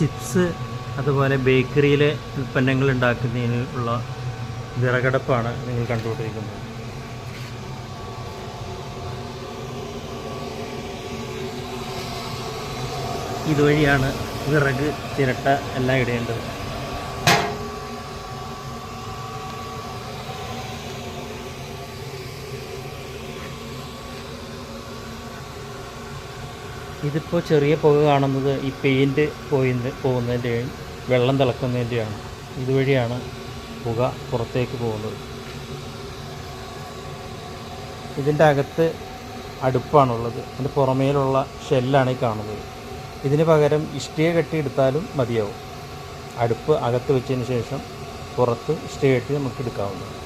Chips അതുപോലെ ബേക്കറിയിലെ ഉൽപ്പന്നങ്ങൾ ഉണ്ടാക്കുന്നതിനുള്ള വിറകടുപ്പാണ് നിങ്ങൾ കണ്ടുകൊണ്ടിരിക്കുന്നത്. ഇതുവഴിയാണ് വിറക്, ചിരട്ട എല്ലാം ഇടേണ്ടത്. ഇതിപ്പോൾ ചെറിയ പുക കാണുന്നത് ഈ പെയിൻറ്റ് പോകുന്നതിൻ്റെയും വെള്ളം തിളക്കുന്നതിൻ്റെയാണ്. ഇതുവഴിയാണ് പുക പുറത്തേക്ക് പോകുന്നത്. ഇതിൻ്റെ അകത്ത് അടുപ്പാണുള്ളത്. അതിൻ്റെ പുറമേലുള്ള ഷെല്ലാണ് ഈ കാണുന്നത്. ഇതിന് പകരം ഇഷ്ടിക കെട്ടിയെടുത്താലും മതിയാവും. അടുപ്പ് അകത്ത് വെച്ചതിന് ശേഷം പുറത്ത് ഇഷ്ടിക കെട്ടി നമുക്ക് എടുക്കാവുന്നതാണ്.